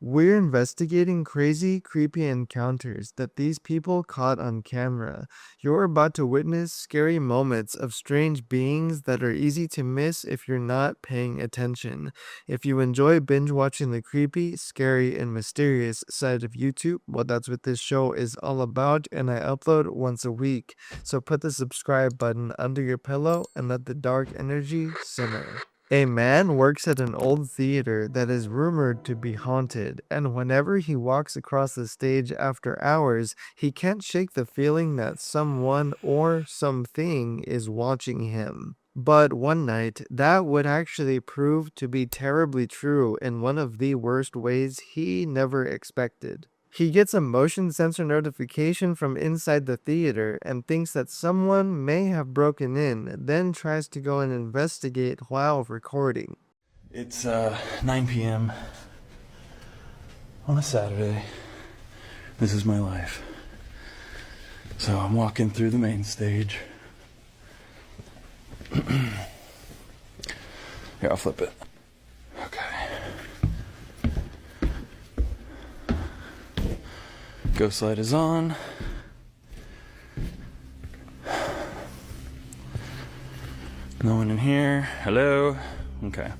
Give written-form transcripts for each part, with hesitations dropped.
We're investigating crazy, creepy encounters that these people caught on camera. You're about to witness scary moments of strange beings that are easy to miss if you're not paying attention. If you enjoy binge watching the creepy, scary, and mysterious side of YouTube, well, that's what this show is all about, and I upload once a week. So put the subscribe button under your pillow and let the dark energy simmer. A man works at an old theater that is rumored to be haunted, and whenever he walks across the stage after hours, he can't shake the feeling that someone or something is watching him. But one night, that would actually prove to be terribly true in one of the worst ways he never expected. He gets a motion sensor notification from inside the theater and thinks that someone may have broken in, then tries to go and investigate while recording. It's 9 p.m. on a Saturday. This is my life. So I'm walking through the main stage. Here, I'll flip it. Okay. Ghost light is on. No one in here. Hello? Okay.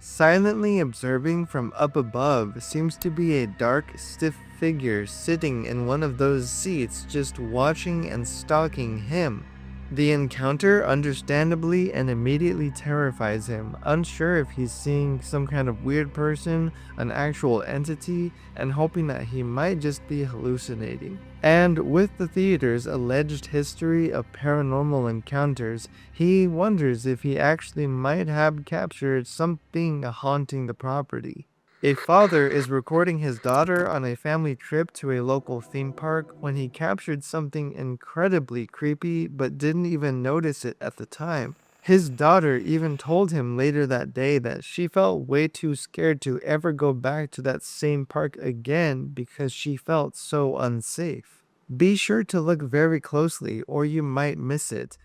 Silently observing from up above seems to be a dark, stiff figure sitting in one of those seats just watching and stalking him. The encounter understandably and immediately terrifies him, unsure if he's seeing some kind of weird person, an actual entity, and hoping that he might just be hallucinating. And with the theater's alleged history of paranormal encounters, he wonders if he actually might have captured something haunting the property. A father is recording his daughter on a family trip to a local theme park when he captured something incredibly creepy but didn't even notice it at the time. His daughter even told him later that day that she felt way too scared to ever go back to that same park again because she felt so unsafe. Be sure to look very closely or you might miss it.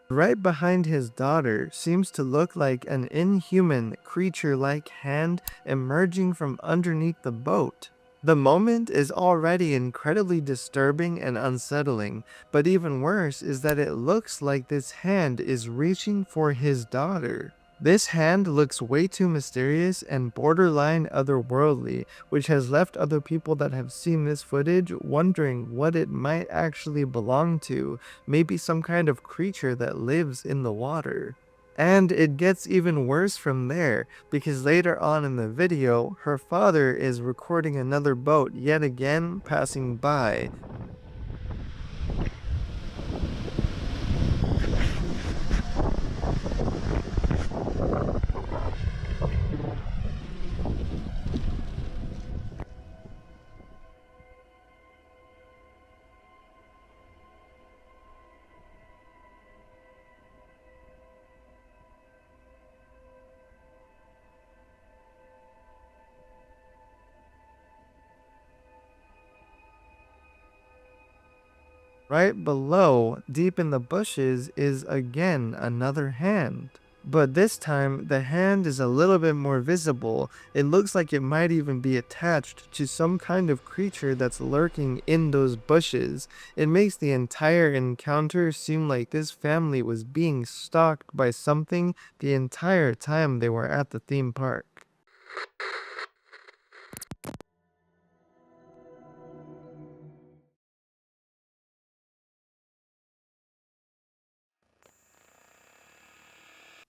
Right behind his daughter seems to look like an inhuman creature-like hand emerging from underneath the boat. The moment is already incredibly disturbing and unsettling, but even worse is that it looks like this hand is reaching for his daughter. This hand looks way too mysterious and borderline otherworldly, which has left other people that have seen this footage wondering what it might actually belong to, maybe some kind of creature that lives in the water. And it gets even worse from there, because later on in the video, her father is recording another boat yet again passing by. Right below, deep in the bushes, is again another hand. But this time, the hand is a little bit more visible. It looks like it might even be attached to some kind of creature that's lurking in those bushes. It makes the entire encounter seem like this family was being stalked by something the entire time they were at the theme park.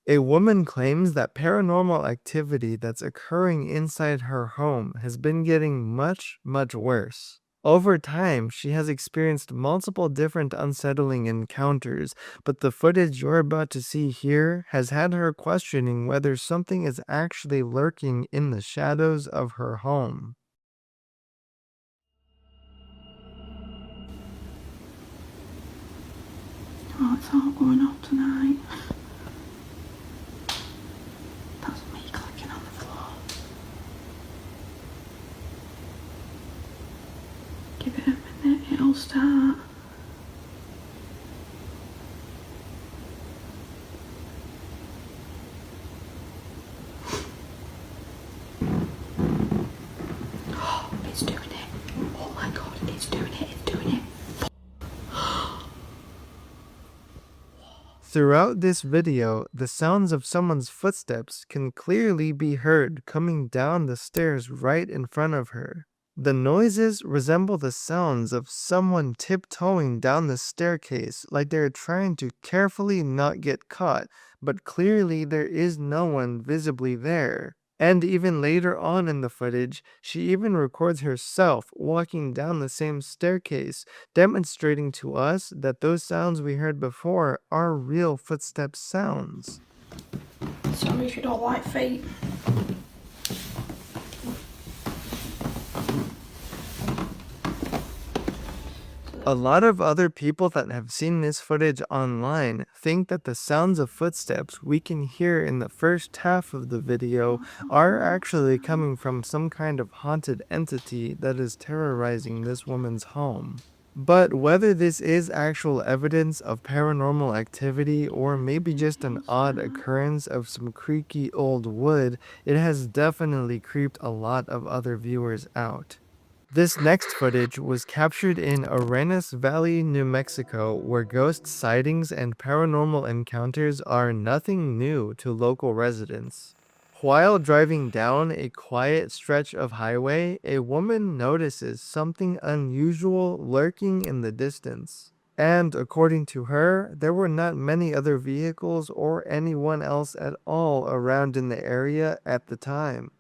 A woman claims that paranormal activity that's occurring inside her home has been getting much, much worse. Over time, she has experienced multiple different unsettling encounters, but the footage you're about to see here has had her questioning whether something is actually lurking in the shadows of her home. Oh, it's all going off tonight. That's me clicking on the floor. Give it a minute, it'll start. Oh, it's doing it. Oh my god, it's doing it, it's doing it. Throughout this video, the sounds of someone's footsteps can clearly be heard coming down the stairs right in front of her. The noises resemble the sounds of someone tiptoeing down the staircase like they're trying to carefully not get caught, but clearly there is no one visibly there. And even later on in the footage, she even records herself walking down the same staircase, demonstrating to us that those sounds we heard before are real footstep sounds. Sorry if you don't like feet. A lot of other people that have seen this footage online think that the sounds of footsteps we can hear in the first half of the video are actually coming from some kind of haunted entity that is terrorizing this woman's home. But whether this is actual evidence of paranormal activity or maybe just an odd occurrence of some creaky old wood, it has definitely creeped a lot of other viewers out. This next footage was captured in Arenas Valley, New Mexico, where ghost sightings and paranormal encounters are nothing new to local residents. While driving down a quiet stretch of highway, a woman notices something unusual lurking in the distance. And according to her, there were not many other vehicles or anyone else at all around in the area at the time.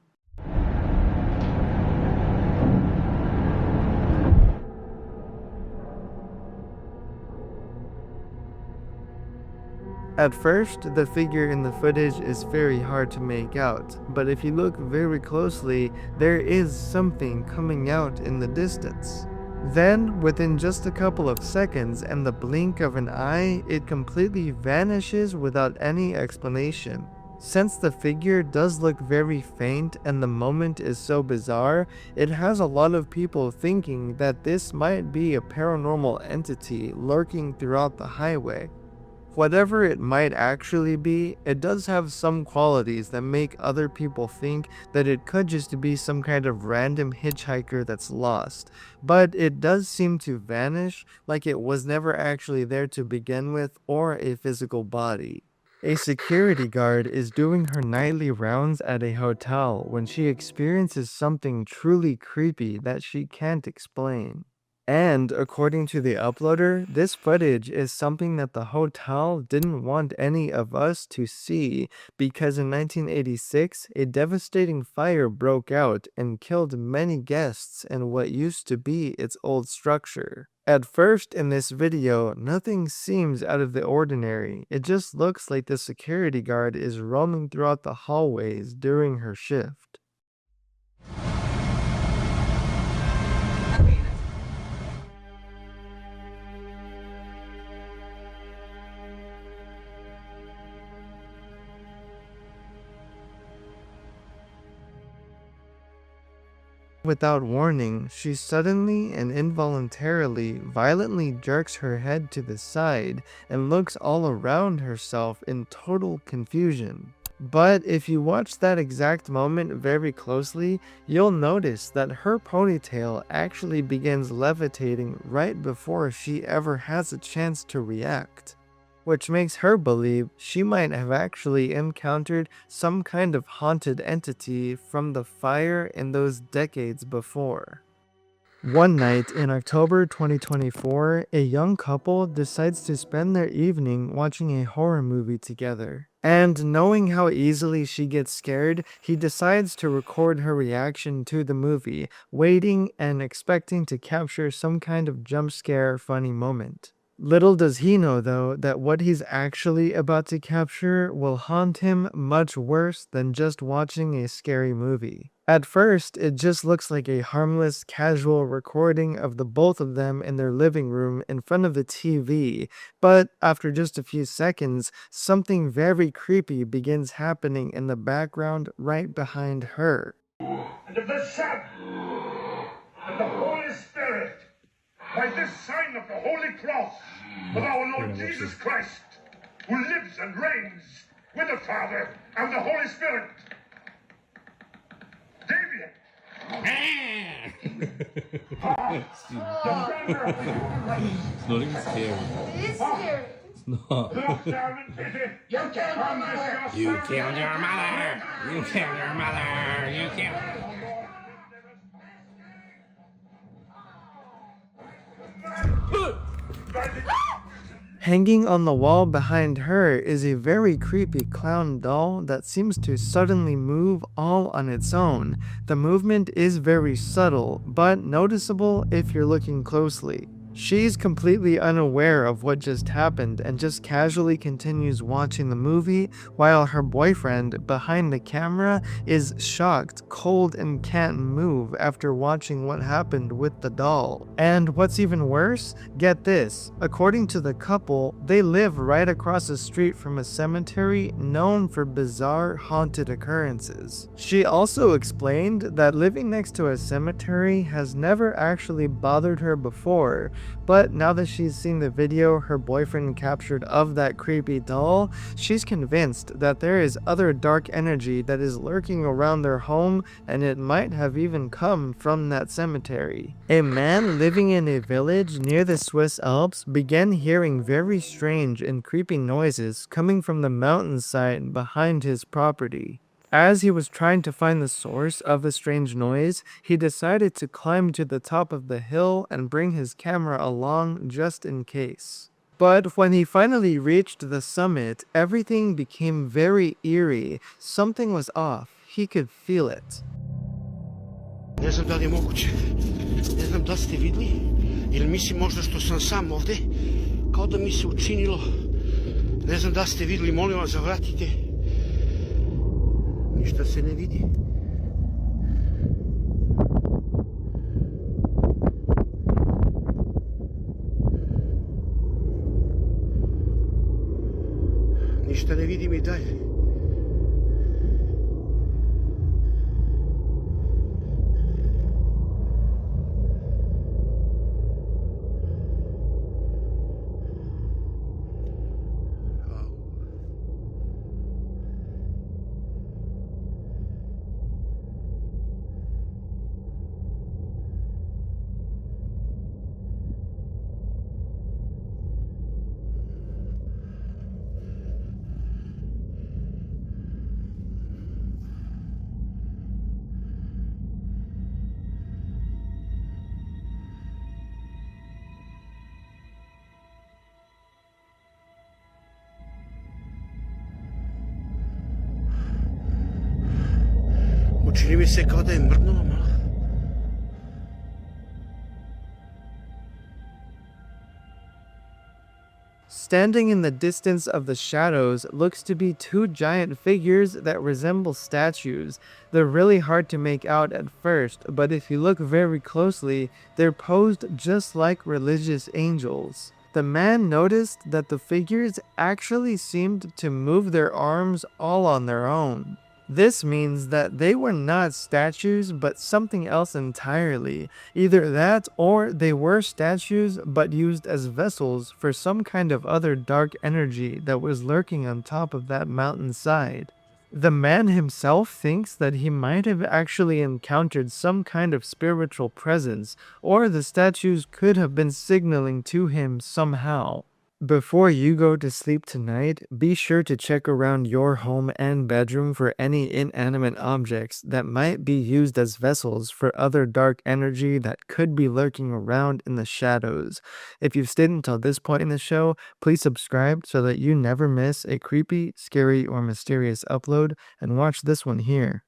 At first, the figure in the footage is very hard to make out, but if you look very closely, there is something coming out in the distance. Then, within just a couple of seconds and the blink of an eye, it completely vanishes without any explanation. Since the figure does look very faint and the moment is so bizarre, it has a lot of people thinking that this might be a paranormal entity lurking throughout the highway. Whatever it might actually be, it does have some qualities that make other people think that it could just be some kind of random hitchhiker that's lost, but it does seem to vanish like it was never actually there to begin with or a physical body. A security guard is doing her nightly rounds at a hotel when she experiences something truly creepy that she can't explain. And according to the uploader, this footage is something that the hotel didn't want any of us to see because in 1986, a devastating fire broke out and killed many guests in what used to be its old structure. At first in this video, nothing seems out of the ordinary. It just looks like the security guard is roaming throughout the hallways during her shift. Without warning, she suddenly and involuntarily violently jerks her head to the side and looks all around herself in total confusion. But if you watch that exact moment very closely, you'll notice that her ponytail actually begins levitating right before she ever has a chance to react, which makes her believe she might have actually encountered some kind of haunted entity from the fire in those decades before. One night in October 2024, a young couple decides to spend their evening watching a horror movie together. And knowing how easily she gets scared, he decides to record her reaction to the movie, waiting and expecting to capture some kind of jump scare funny moment. Little does he know, though, that what he's actually about to capture will haunt him much worse than just watching a scary movie. At first, it just looks like a harmless, casual recording of the both of them in their living room in front of the TV, but after just a few seconds, something very creepy begins happening in the background right behind her. And of the Son, and the Holy Spirit, by this sign of the Holy Cross of our Lord Jesus Christ, who lives and reigns with the Father and the Holy Spirit. Damien! It's not even scary. It is scary. It's not. Look down and hit it! You killed my mother. You killed your mother! You killed your mother! You killed... Hanging on the wall behind her is a very creepy clown doll that seems to suddenly move all on its own. The movement is very subtle, but noticeable if you're looking closely. She's completely unaware of what just happened and just casually continues watching the movie while her boyfriend behind the camera is shocked, cold, and can't move after watching what happened with the doll. And what's even worse, get this, according to the couple, they live right across the street from a cemetery known for bizarre haunted occurrences. She also explained that living next to a cemetery has never actually bothered her before, but now that she's seen the video her boyfriend captured of that creepy doll, she's convinced that there is other dark energy that is lurking around their home, and it might have even come from that cemetery. A man living in a village near the Swiss Alps began hearing very strange and creepy noises coming from the mountainside behind his property. As he was trying to find the source of the strange noise, he decided to climb to the top of the hill and bring his camera along just in case. But when he finally reached the summit, everything became very eerie. Something was off. He could feel it. Ne znam da li je moguće. Ne znam da ste vidli. Ili mislim možda što sam sam ovde. Kao da mi se učinilo. Ne znam da ste vidli, molim vas zavratite. Ništa se ne vidi. Ništa ne vidim i dalje. Čini mi se kao da je mrdnulo malo. Standing in the distance of the shadows looks to be two giant figures that resemble statues. They're really hard to make out at first, but if you look very closely, they're posed just like religious angels. The man noticed that the figures actually seemed to move their arms all on their own. This means that they were not statues but something else entirely. Either that or they were statues but used as vessels for some kind of other dark energy that was lurking on top of that mountainside. The man himself thinks that he might have actually encountered some kind of spiritual presence, or the statues could have been signaling to him somehow. Before you go to sleep tonight, be sure to check around your home and bedroom for any inanimate objects that might be used as vessels for other dark energy that could be lurking around in the shadows. If you've stayed until this point in the show, please subscribe so that you never miss a creepy, scary, or mysterious upload, and watch this one here.